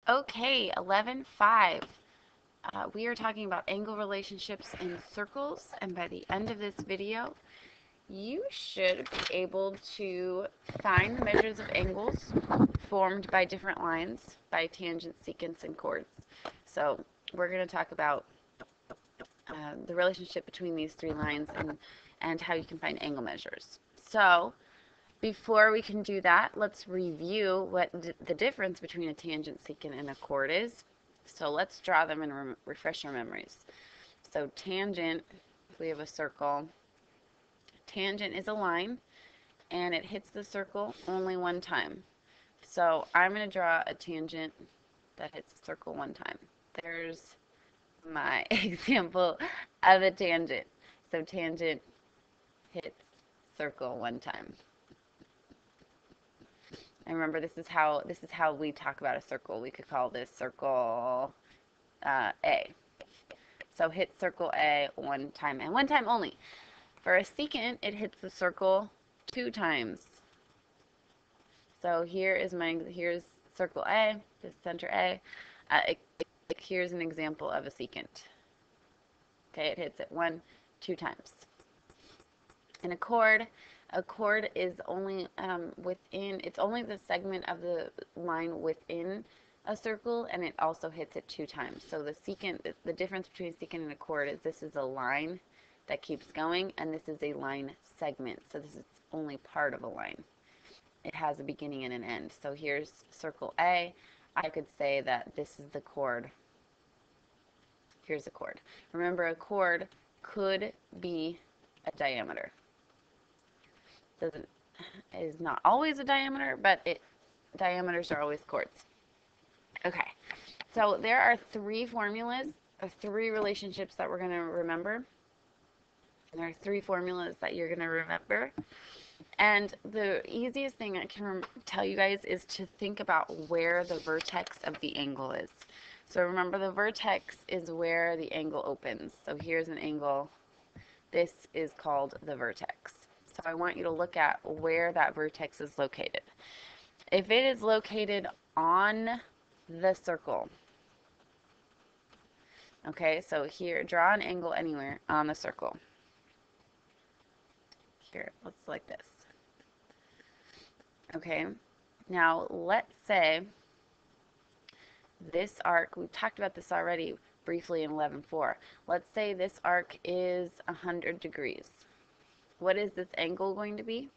Okay, 11.5. We are talking about angle relationships in circles, and by the end of this video, you should be able to find the measures of angles formed by different lines, by tangent, secants, and chords. So we're going to talk about the relationship between these three lines and how you can find angle measures. So before we can do that, let's review what the difference between a tangent, secant, and a chord is. So let's draw them and refresh our memories. So tangent, if we have a circle, tangent is a line, and it hits the circle only one time. So I'm going to draw a tangent that hits the circle one time. There's my example of a tangent. So tangent hits circle one time. And remember, this is how we talk about a circle. We could call this circle A. So hit circle A one time, and one time only. For a secant, it hits the circle two times. So here's circle A, this center A. Here's an example of a secant. Okay, it hits it two times. And a chord is only it's only the segment of the line within a circle, and it also hits it two times. So the difference between a secant and a chord is this is a line that keeps going, and this is a line segment. So this is only part of a line. It has a beginning and an end. So here's circle A. I could say that this is the chord. Here's a chord. Remember, a chord could be a diameter. Is not always a diameter, but diameters are always chords. Okay, so there are three formulas, or three relationships that we're going to remember. There are three formulas that you're going to remember. And the easiest thing I can tell you guys is to think about where the vertex of the angle is. So remember, the vertex is where the angle opens. So here's an angle. This is called the vertex. So I want you to look at where that vertex is located. If it is located on the circle, okay, so here, draw an angle anywhere on the circle. Here, let's like this. Okay, now let's say this arc, we talked about this already briefly in 11.4. Let's say this arc is 100 degrees. What is this angle going to be?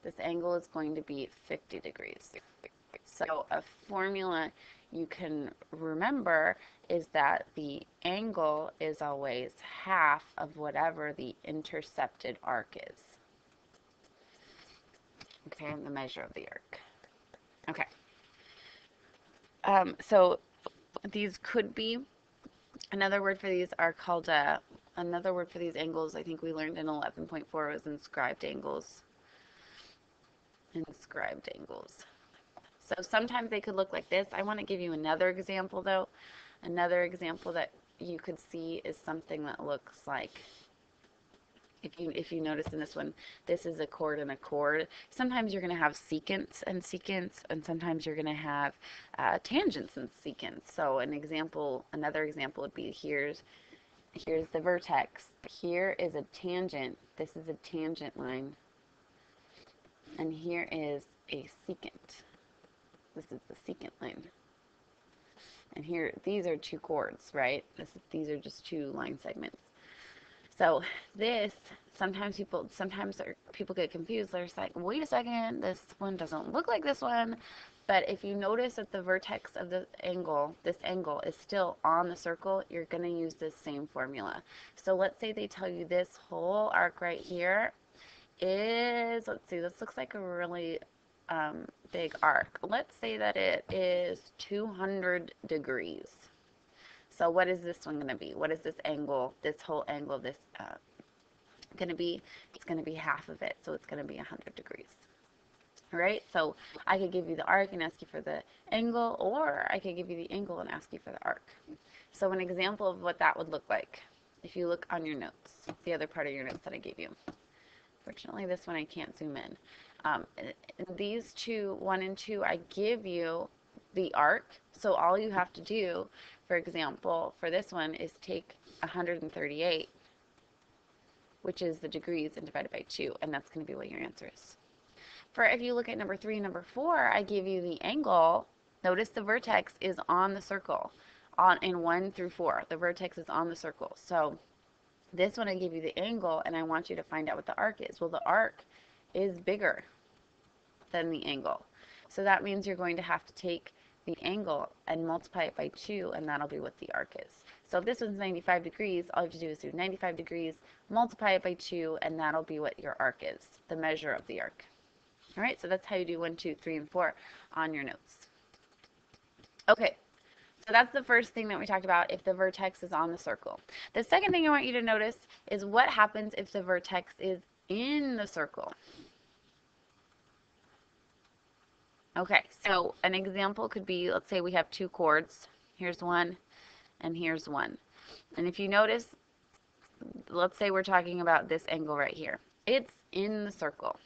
This angle is going to be 50 degrees. So a formula you can remember is that the angle is always half of whatever the intercepted arc is. Okay, the measure of the arc. Okay. So these could be, another word for these are called, another word for these angles I think we learned in 11.4 was inscribed angles. Inscribed angles. So sometimes they could look like this. I want to give you another example though. Another example that you could see is something that looks like, if you notice in this one, this is a chord and a chord. Sometimes you're going to have secants, and sometimes you're going to have tangents and secants. So another example would be here's the vertex. Here is a tangent. This is a tangent line. And here is a secant. This is the secant line. And here, these are two chords, right? These are just two line segments. So this, sometimes people get confused. They're just like, wait a second, this one doesn't look like this one. But if you notice that the vertex of this angle is still on the circle, you're going to use this same formula. So let's say they tell you this whole arc right here is, let's see, this looks like a really big arc. Let's say that it is 200 degrees. So what is this one going to be? What is this angle, this whole angle, this going to be? It's going to be half of it, so it's going to be 100 degrees. All right, so I could give you the arc and ask you for the angle, or I could give you the angle and ask you for the arc. So an example of what that would look like, if you look on your notes, the other part of your notes that I gave you. Fortunately, this one I can't zoom in. These two, 1 and 2, I give you the arc. So all you have to do, for example, for this one is take 138, which is the degrees, and divide it by 2, and that's going to be what your answer is. For if you look at number 3 and number 4, I give you the angle. Notice the vertex is on the circle in 1 through 4. The vertex is on the circle. So this one I give you the angle, and I want you to find out what the arc is. Well, the arc is bigger than the angle. So that means you're going to have to take the angle and multiply it by 2, and that'll be what the arc is. So if this one's 95 degrees, all you have to do is do 95 degrees, multiply it by 2, and that'll be what your arc is, the measure of the arc. All right, so that's how you do 1, 2, 3, and 4 on your notes. Okay, so that's the first thing that we talked about, if the vertex is on the circle. The second thing I want you to notice is what happens if the vertex is in the circle. Okay, so an example could be, let's say we have 2 chords. Here's one, and here's one. And if you notice, let's say we're talking about this angle right here. It's in the circle.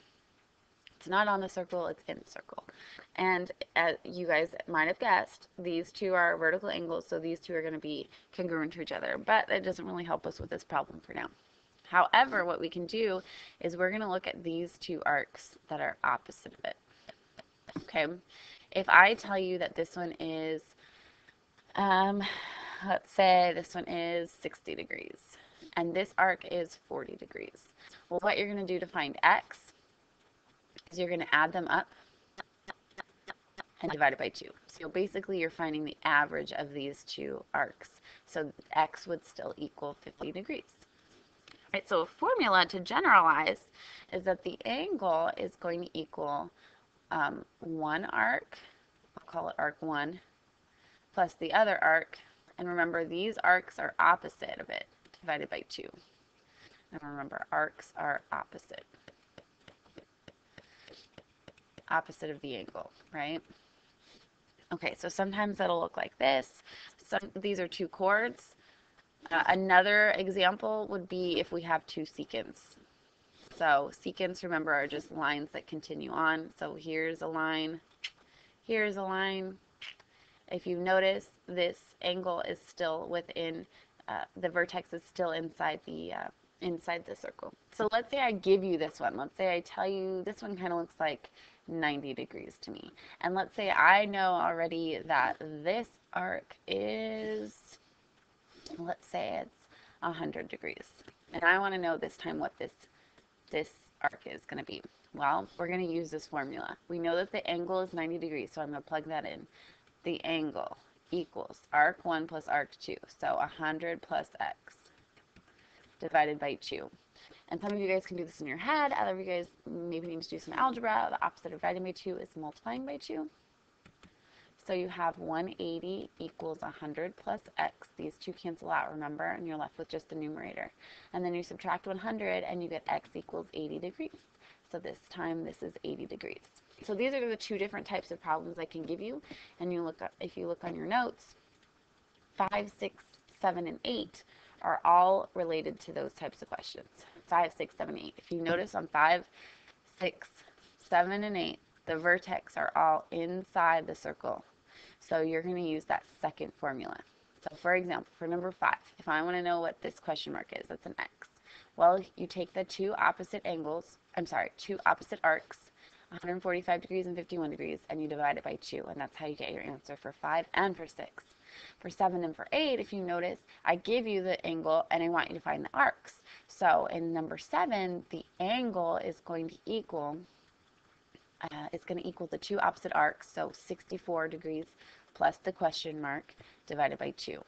It's not on the circle, it's in the circle. And as you guys might have guessed, these two are vertical angles, so these two are going to be congruent to each other. But that doesn't really help us with this problem for now. However, what we can do is we're going to look at these 2 arcs that are opposite of it. Okay, if I tell you that this one is, let's say this one is 60 degrees, and this arc is 40 degrees. Well, what you're going to do to find x is you're going to add them up and divide it by 2. So basically you're finding the average of these 2 arcs. So x would still equal 50 degrees. Right, so a formula to generalize is that the angle is going to equal one arc, I'll call it arc 1, plus the other arc, and remember these arcs are opposite of it, divided by 2. And remember, arcs are opposite of the angle, right? Okay, so sometimes that'll look like this. These are 2 chords. Another example would be if we have 2 secants. So secants, remember, are just lines that continue on. So here's a line, here's a line. If you notice, this angle is still within, the vertex is still inside the circle. So let's say I give you this one. Let's say I tell you this one kind of looks like 90 degrees to me. And let's say I know already that this arc is, let's say it's 100 degrees. And I want to know this time what this arc is going to be. Well, we're going to use this formula. We know that the angle is 90 degrees, so I'm going to plug that in. The angle equals arc 1 plus arc 2. So 100 plus x divided by 2. And some of you guys can do this in your head. Other of you guys maybe need to do some algebra. The opposite of dividing by 2 is multiplying by 2. So you have 180 equals 100 plus x. These 2 cancel out, remember, and you're left with just the numerator. And then you subtract 100 and you get x equals 80 degrees. So this time this is 80 degrees. So these are the 2 different types of problems I can give you. And you look up, if you look on your notes, 5, 6, 7, and 8 are all related to those types of questions. 5, 6, 7, 8. If you notice on 5, 6, 7, and 8, the vertex are all inside the circle. So you're going to use that second formula. So for example, for number 5, if I want to know what this question mark is, that's an x. Well, you take the 2 opposite arcs, 145 degrees and 51 degrees, and you divide it by 2, and that's how you get your answer for 5 and for 6. For 7 and for 8, if you notice, I give you the angle and I want you to find the arcs. So in number 7, the angle is going to equal the 2 opposite arcs, so 64 degrees plus the question mark divided by 2.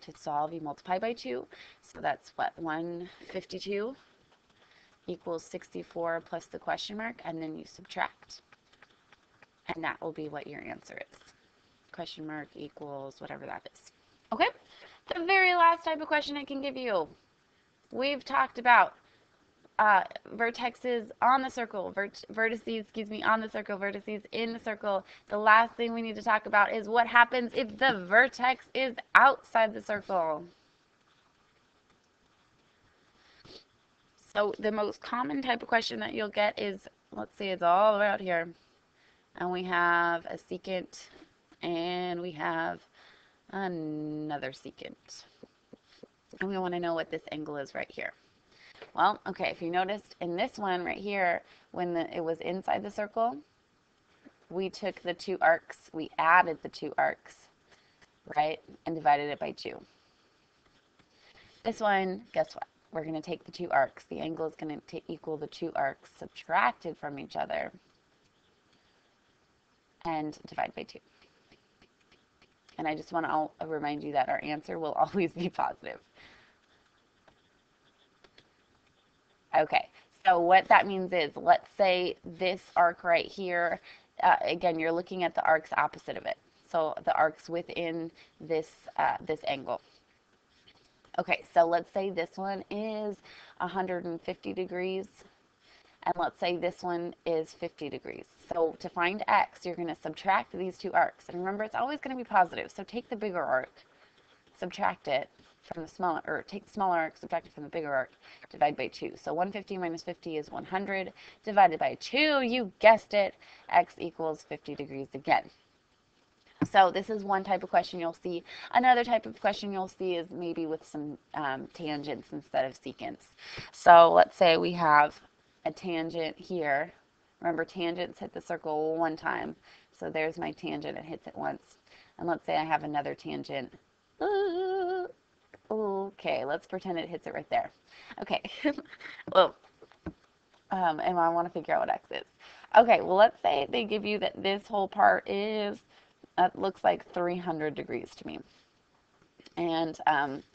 To solve, you multiply by 2, so that's what, 152 equals 64 plus the question mark, and then you subtract. And that will be what your answer is. Question mark equals whatever that is. Okay? The very last type of question I can give you. We've talked about vertexes on the circle, vertices, on the circle, vertices in the circle. The last thing we need to talk about is what happens if the vertex is outside the circle. So the most common type of question that you'll get is, let's say it's all the way out here, and we have a secant And we have another secant. And we want to know what this angle is right here. Well, okay, if you noticed in this one right here, when it was inside the circle, we took the two arcs, we added the two arcs, right, and divided it by 2. This one, guess what? We're going to take the two arcs. The angle is going to equal the two arcs subtracted from each other and divide by 2. And I just want to remind you that our answer will always be positive. Okay, so what that means is, let's say this arc right here, again, you're looking at the arcs opposite of it. So the arcs within this, this angle. Okay, so let's say this one is 150 degrees, and let's say this one is 50 degrees. So to find x, you're going to subtract these two arcs. And remember, it's always going to be positive. So take the bigger arc, subtract it from the smaller, or take the smaller arc, subtract it from the bigger arc, divide by 2. So 150 minus 50 is 100, divided by 2, you guessed it, x equals 50 degrees again. So this is one type of question you'll see. Another type of question you'll see is maybe with some tangents instead of secants. So let's say we have a tangent here. Remember, tangents hit the circle one time. So there's my tangent, it hits it once. And let's say I have another tangent. Okay, let's pretend it hits it right there. Okay, well, and I want to figure out what x is. Okay, well, let's say they give you that this whole part is, that looks like 300 degrees to me. And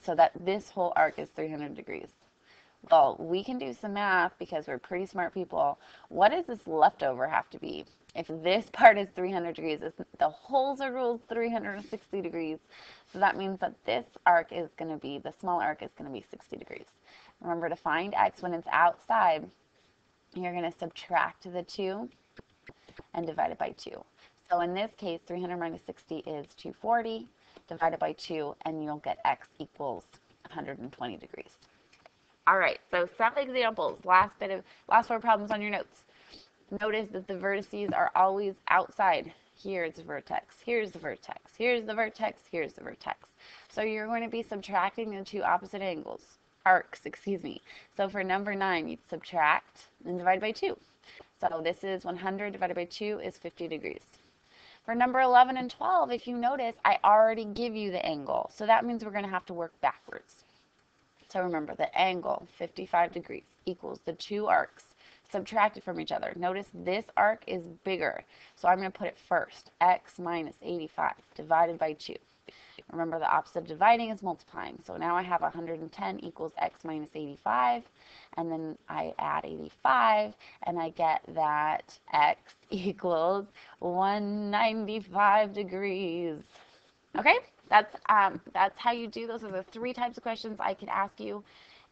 so that this whole arc is 300 degrees. Well, we can do some math because we're pretty smart people. What does this leftover have to be? If this part is 300 degrees, the holes are ruled 360 degrees. So that means that this arc is going to be, the small arc is going to be 60 degrees. Remember, to find x when it's outside, you're going to subtract the 2 and divide it by 2. So in this case, 300 minus 60 is 240, divided by 2, and you'll get x equals 120 degrees. All right, so some examples, last 4 problems on your notes. Notice that the vertices are always outside. Here's the vertex, here's the vertex, here's the vertex, here's the vertex. So you're going to be subtracting the two opposite arcs, excuse me. So for number 9, you'd subtract and divide by 2. So this is 100 divided by 2 is 50 degrees. For number 11 and 12, if you notice, I already give you the angle. So that means we're going to have to work backwards. So remember, the angle, 55 degrees, equals the two arcs subtracted from each other. Notice this arc is bigger, so I'm going to put it first. X minus 85 divided by 2. Remember, the opposite of dividing is multiplying. So now I have 110 equals x minus 85, and then I add 85, and I get that x equals 195 degrees. Okay? That's how you do. Those are the 3 types of questions I could ask you,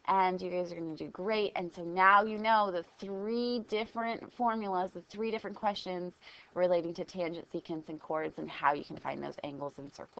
and you guys are going to do great. And so now you know the 3 different formulas, the 3 different questions relating to tangent, secants, and chords, and how you can find those angles in circles.